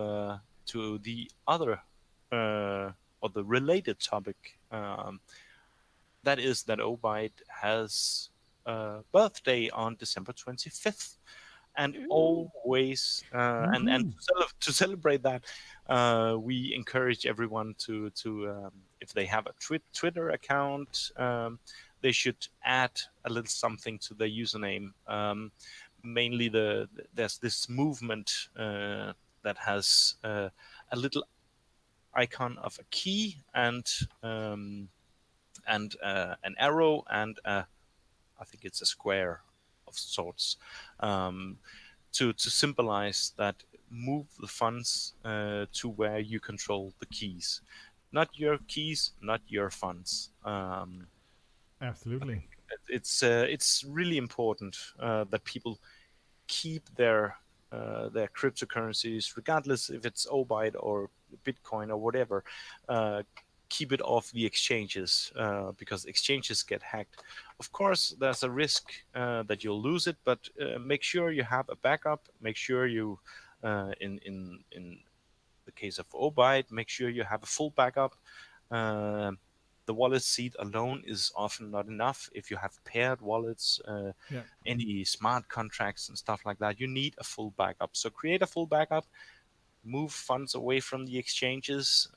the other or the related topic. That is that Obyte has a birthday on December 25th, and Ooh. always and Woohoo. to celebrate that, we encourage everyone to if they have a Twitter account, they should add a little something to their username. Mainly there's this movement that has a little icon of a key and an arrow and I think it's a square of sorts, um, to symbolize that move the funds to where you control the keys, not your keys, not your funds. Absolutely. It's really important that people keep their cryptocurrencies, regardless if it's Obyte or Bitcoin or whatever. Uh, Keep it off the exchanges because exchanges get hacked. Of course, there's a risk that you'll lose it, but make sure you have a backup. Make sure you, in the case of Obyte, make sure you have a full backup. Uh, the wallet seed alone is often not enough. If you have paired wallets, Yeah. any smart contracts and stuff like that, you need a full backup. So create a full backup, move funds away from the exchanges.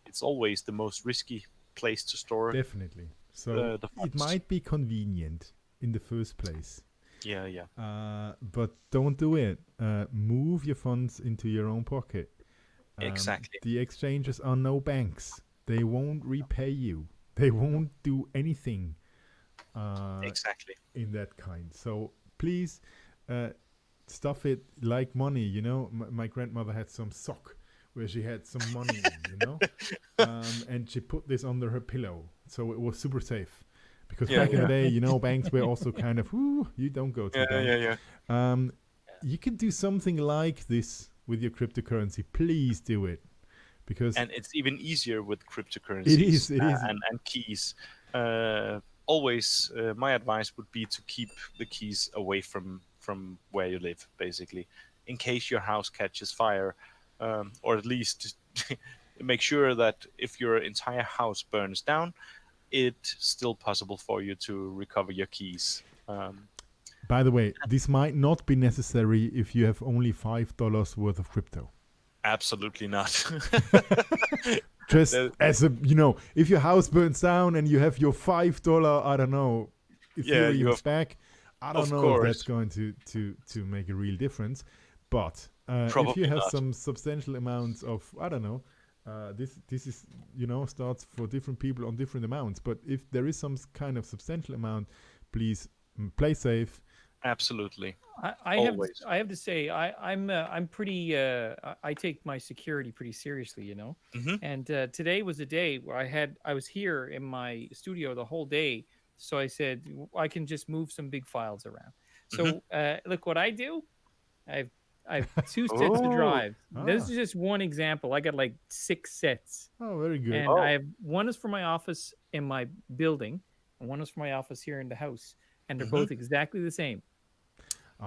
It's always the most risky place to store Definitely. So the it funds. might be convenient in the first place, Yeah, yeah, but don't do it. Move your funds into your own pocket. exactly, The exchanges are no banks. They won't repay you. They won't do anything exactly. in that kind. So please uh, stuff it like money. You know, my grandmother had some sock where she had some money in. You know, and she put this under her pillow, so it was super safe. Because Yeah, back in the yeah, day, you know, banks were also kind of, "Ooh, you don't go to yeah, the bank." yeah, yeah. You can do something like this with your cryptocurrency. Please do it, because And it's even easier with it cryptocurrencies is. It is. and keys. Always, my advice would be to keep the keys away from where you live, basically, in case your house catches fire, or at least make sure that if your entire house burns down, it's still possible for you to recover your keys. By the way, this might not be necessary if you have only $5 worth of crypto. Absolutely not. Just The- as a, you know, if your house burns down and you have your $5, I don't know, Yeah, you Ethereum have, stack, I don't of know if that's course, going to make a real difference. But if you probably have not. some substantial amounts of, I don't know, this is, you know, starts for different people on different amounts. But if there is some kind of substantial amount, please play safe. Absolutely. I Always. have to say I'm pretty I take my security pretty seriously, you know. Hmm. And today was a day where I was here in my studio the whole day, so I said I can just move some big files around. Hmm. So look what I do. I've I've two sets of Oh, drives. This Ah, is just one example. I got like 6 sets, oh, very good. and I oh. have one is for my office in my building, and one is for my office here in the house, and they're Hmm. both exactly the same.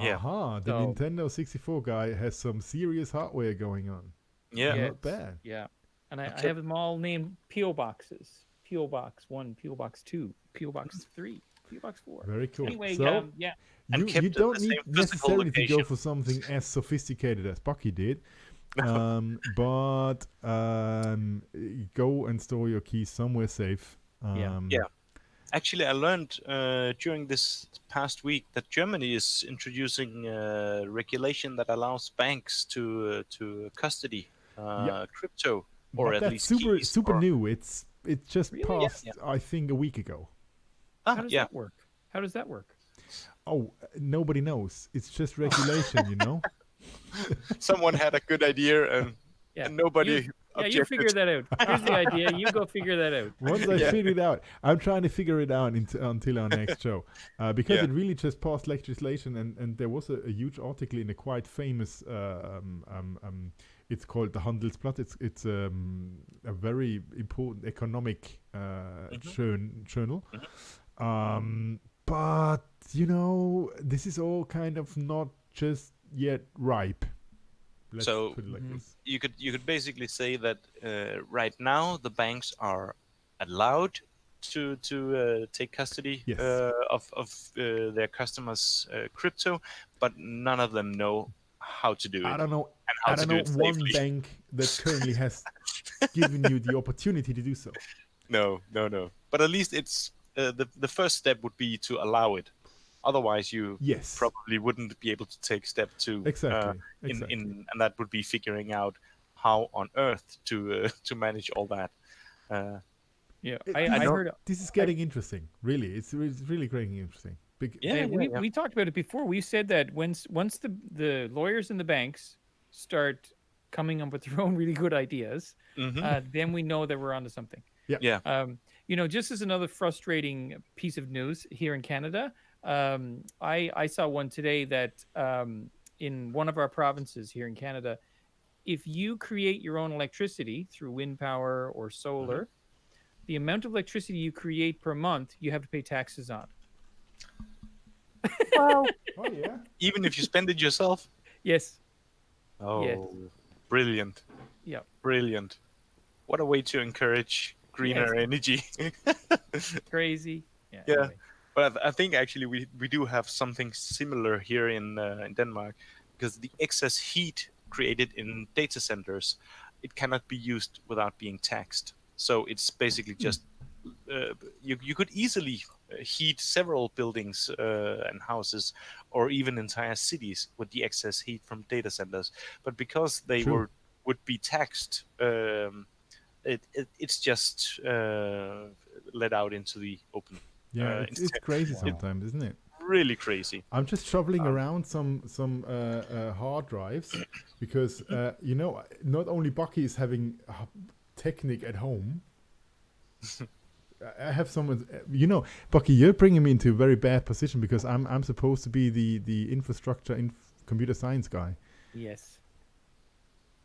Yeah, Aha, the So Nintendo 64 guy has some serious hardware going on. yeah. yeah, Not bad. yeah. And I Okay. have them all named PO boxes. PO box 1, PO box 2, PO box 3, PO box 4. Very cool. Anyway, So yeah. And you kept in don't the need same physical necessarily to go location. for something as sophisticated as Bucky did, but go and store your keys somewhere safe. Yeah. Yeah. Actually, I learned during this past week that Germany is introducing regulation that allows banks to custody Yep. crypto, or But at that's least keys. super Or new. It just Really? yeah, passed, yeah. I think, a week ago. How does Yeah. that work? How does that work? Oh, nobody knows. It's just Oh. regulation, you know. Someone had a good idea, Yeah. and nobody You objected. figure that out. Here's the idea. You go figure that out. Once I Yeah. figured it out, I'm trying to figure it out until our next show, because Yeah. it really just passed legislation, and there was a huge article in a quite famous. It's called the Handelsblatt. It's a very important economic journal. But you know, this is all kind of not just yet ripe. Let's So put it like this. you could basically say that right now the banks are allowed to take custody Yes. of their customers' crypto, but none of them know how to do it I don't know. and how I to don't do know it one safely. bank that currently has given you the opportunity to do so. No. But at least it's the first step would be to allow it. Otherwise, you Yes. probably wouldn't be able to take step two. Exactly. And that would be figuring out how on earth to manage all that. Yeah. I I heard. this is getting interesting. Really, it's really getting interesting. Yeah, we talked about it before. We said that once the lawyers and the banks start coming up with their own really good ideas, then we know that we're onto something. Yeah. Just as another frustrating piece of news here in Canada, I saw one today that in one of our provinces here in Canada, if you create your own electricity through wind power or solar, the amount of electricity you create per month, you have to pay taxes on. Oh yeah. Even if you spend it yourself. Yes. Oh, Yes. brilliant! Yeah. Brilliant! What a way to encourage greener energy. Crazy. Yeah. Yeah. Anyway. But I think actually we do have something similar here in Denmark, because the excess heat created in data centers, it cannot be used without being taxed. So it's basically just you could easily heat several buildings and houses, or even entire cities, with the excess heat from data centers. But because they True. would be taxed, it's just let out into the open. Yeah, it's instead. crazy sometimes, isn't it? Really crazy. I'm just shoveling around some hard drives because not only Bucky is having Technic at home. I have someone, Bucky, you're bringing me into a very bad position because I'm supposed to be the infrastructure computer science guy, Yes.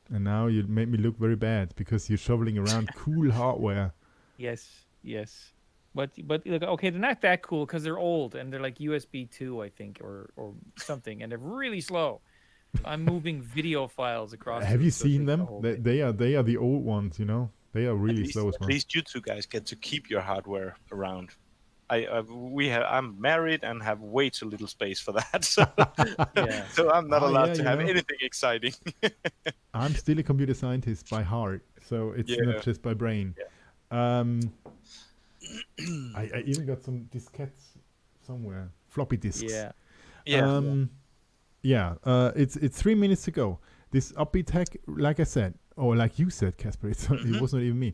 and now you made me look very bad because you're shoveling around cool hardware. Yes. Yes. But like, okay, they're not that cool because they're old and they're like USB 2, I think, or something, and they're really slow. I'm moving video files across. Have you so it seen takes the them? whole They, thing. they are the old ones, They are really slow as At well. least you two guys get to keep your hardware around. I'm married and have way too little space for that, so, Yeah. so I'm not allowed yeah, to have anything exciting. I'm still a computer scientist by heart, so it's Yeah. not just by brain. I even got some diskettes somewhere, floppy disks. Yeah. Yeah. It's 3 minutes to go. This Obyte tech, like I said, or like you said, Casper, it was not even me.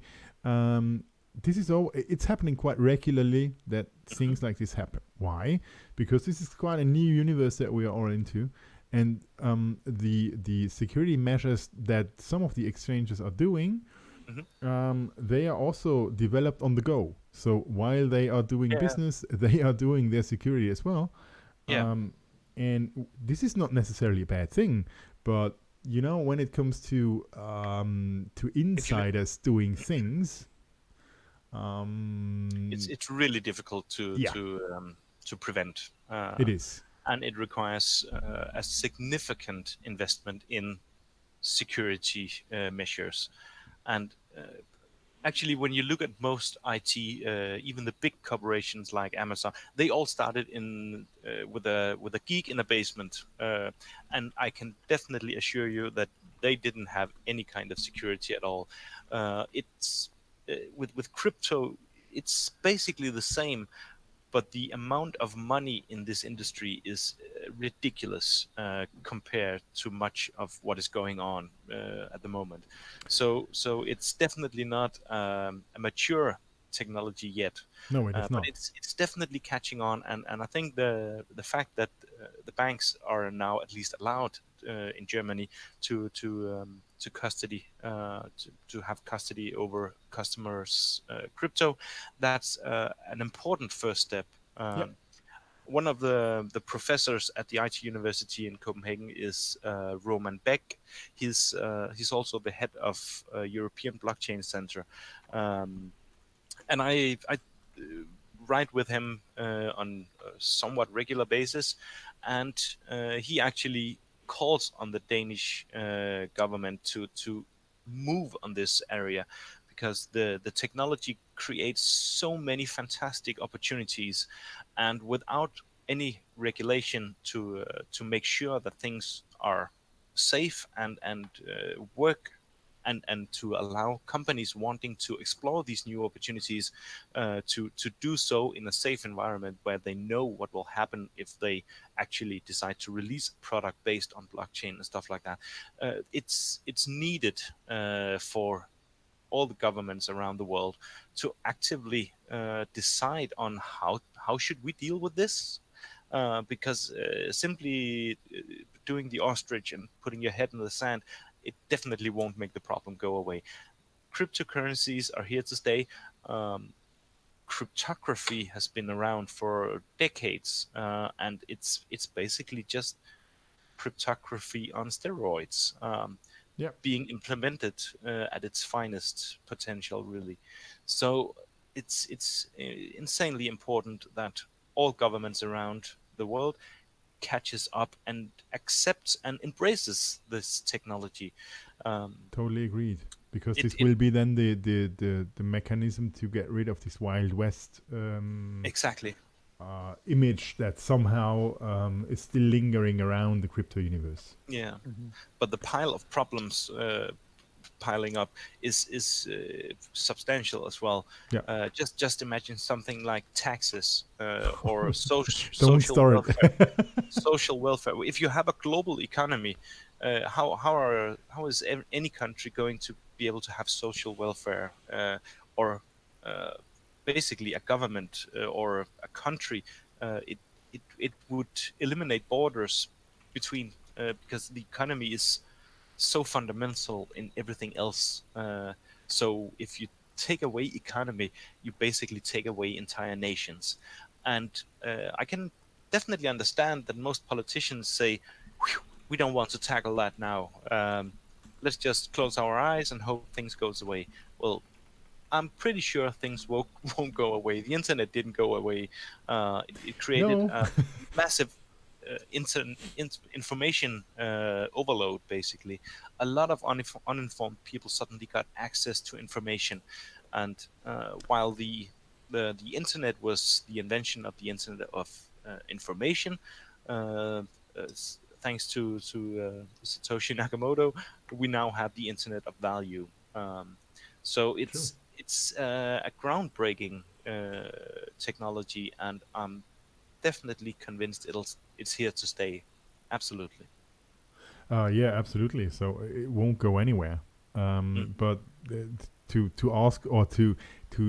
This is all. It's happening quite regularly that things like this happen. Why? Because this is quite a new universe that we are all into, and the security measures that some of the exchanges are doing, they are also developed on the go. So while they are doing business, they are doing their security as well. Yeah. And this is not necessarily a bad thing, but when it comes to insiders doing things, It's really difficult to prevent. It is. And it requires a significant investment in security measures. And actually, when you look at most IT, even the big corporations like Amazon, they all started with a geek in a basement, and I can definitely assure you that they didn't have any kind of security at all. It's with crypto, it's basically the same, but the amount of money in this industry is ridiculous compared to much of what is going on at the moment. So it's definitely not a mature technology yet, No, it is but not. it's definitely catching on, and I think the fact that the banks are now at least allowed in Germany to custody to have custody over customers' crypto, that's an important first step. Yep. Um, One of the professors at the IT University in Copenhagen is Roman Beck. He's also the head of European Blockchain Center, um, and I write with him on a somewhat regular basis, and he actually calls on the Danish government to move on this area, because the technology creates so many fantastic opportunities, and without any regulation to make sure that things are safe and work, and to allow companies wanting to explore these new opportunities to do so in a safe environment where they know what will happen if they actually decide to release a product based on blockchain and stuff like that. It's needed for all the governments around the world to actively decide on how should we deal with this, because simply doing the ostrich and putting your head in the sand, it definitely won't make the problem go away. Cryptocurrencies are here to stay. Um, Cryptography has been around for decades, and it's basically just cryptography on steroids, Yep. being implemented at its finest potential, really. So it's insanely important that all governments around the world catches up and accepts and embraces this technology. Um, Totally agreed. Because it, this it will be then the mechanism to get rid of this Wild West exactly. image that somehow is still lingering around the crypto universe. Yeah, Mhm. but the pile of problems piling up is substantial as well. Yeah. Just imagine something like taxes or Don't social start. welfare. Social welfare. If you have a global economy, how is any country going to be able to have social welfare, or uh, basically a government or a country? It would eliminate borders between, because the economy is so fundamental in everything else. So if you take away economy, you basically take away entire nations. And I can definitely understand that most politicians say, "Whew, we don't want to tackle that now. Let's just close our eyes and hope things goes away." Well, I'm pretty sure things won't go away. The internet didn't go away. It created No. a massive information overload. Basically, a lot of uninformed people suddenly got access to information, and while the internet was the invention of the internet of information, thanks to Satoshi Nakamoto, we now have the internet of value. So True. it's a groundbreaking technology, and I'm definitely convinced it's here to stay. Absolutely. Yeah, absolutely. So it won't go anywhere. Mm. But to ask or to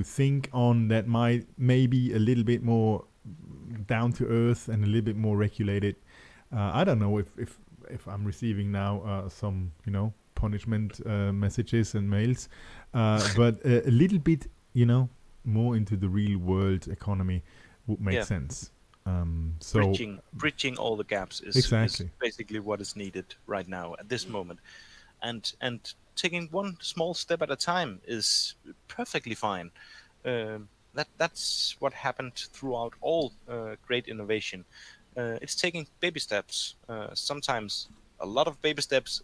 think on that might maybe a little bit more down to earth and a little bit more regulated. I don't know if I'm receiving now some punishment messages and mails, but a little bit more into the real world economy would make Yeah, sense. So bridging all the gaps is exactly. basically what is needed right now at this moment, and taking one small step at a time is perfectly fine. That's what happened throughout all great innovation. It's taking baby steps, sometimes a lot of baby steps,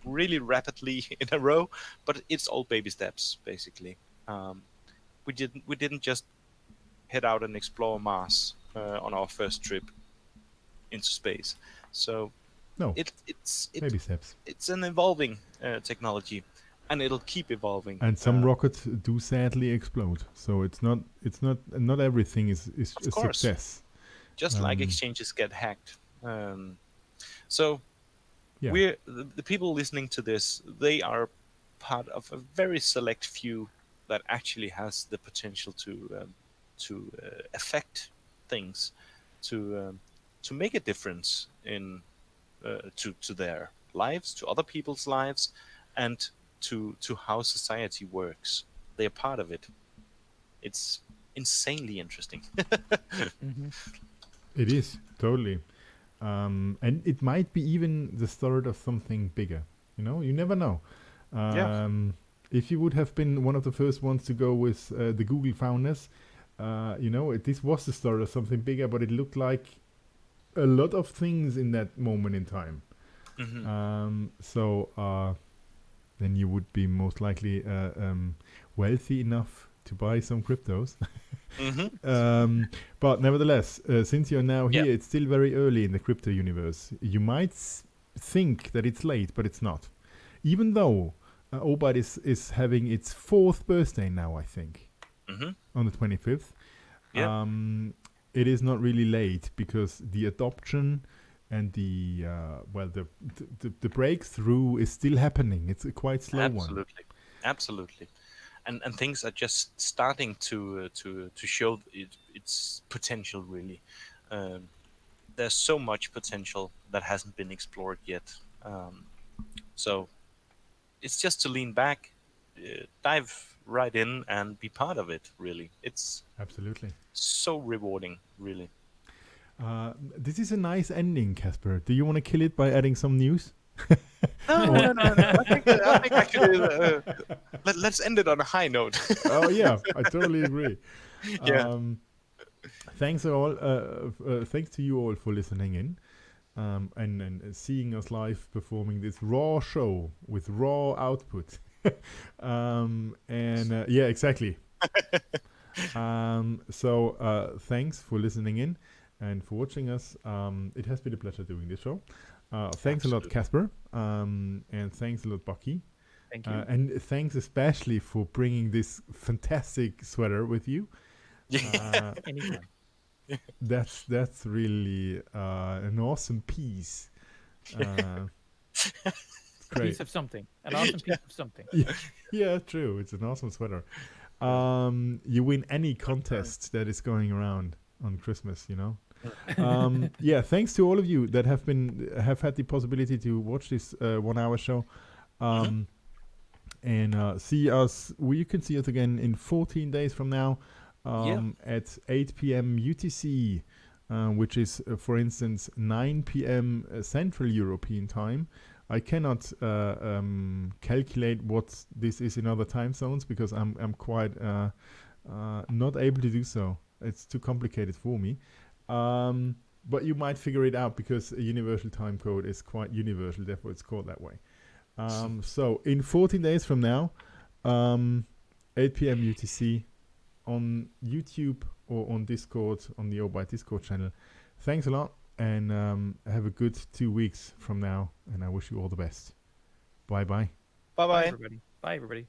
really rapidly in a row, but it's all baby steps basically. Um, we didn't just head out and explore Mars on our first trip into space. So No, it it's it baby steps. it's an evolving technology. and it'll keep evolving. And some rockets do sadly explode, so it's not everything is a course. success. Just like exchanges get hacked. So Yeah. the people listening to this, they are part of a very select few that actually has the potential to affect things, to make a difference in to their lives, to other people's lives, and to how society works. They're part of it. It's insanely interesting. It is totally, and it might be even the start of something bigger. You never know. Yeah. If you would have been one of the first ones to go with the Google founders, this was the start of something bigger, but it looked like a lot of things in that moment in time. So then you would be most likely wealthy enough to buy some cryptos. But nevertheless, since you're now here, it's still very early in the crypto universe. You might think that it's late, but it's not. Even though Obyte is having its 4th birthday now, I think, on the 25th. It is not really late because the adoption and the breakthrough is still happening. It's a quite slow one. Absolutely. And things are just starting to show its potential, really. There's so much potential that hasn't been explored yet. So it's just to lean back, dive right in, and be part of it, really. It's absolutely so rewarding, really. This is a nice ending, Casper. Do you want to kill it by adding some news? No. I think actually, let's end it on a high note. Oh yeah, I totally agree. Yeah. Thanks all. Thanks to you all for listening in, and seeing us live performing this raw show with raw output. Yeah, exactly. So thanks for listening in and for watching us. It has been a pleasure doing this show. Thanks a lot, Casper, and thanks a lot, Bucky. Thank you. And thanks especially for bringing this fantastic sweater with you. Anytime. That's really an awesome piece. It's great. Piece of something. An awesome piece of something. Yeah, true. It's an awesome sweater. You win any contest that is going around on Christmas, Yeah, thanks to all of you that have had the possibility to watch this 1-hour show. And see us. You can see us again in 14 days from now at 8 p.m. UTC, which is, for instance, 9 p.m. Central European time. I cannot calculate what this is in other time zones because I'm quite not able to do so. It's too complicated for me. But you might figure it out because a universal time code is quite universal, therefore it's called that way. So in 14 days from now, 8 p.m. UTC on YouTube or on Discord, on the Obyte Discord channel. Thanks a lot, and have a good 2 weeks from now, and I wish you all the best. Bye-bye. Bye-bye. Bye, everybody.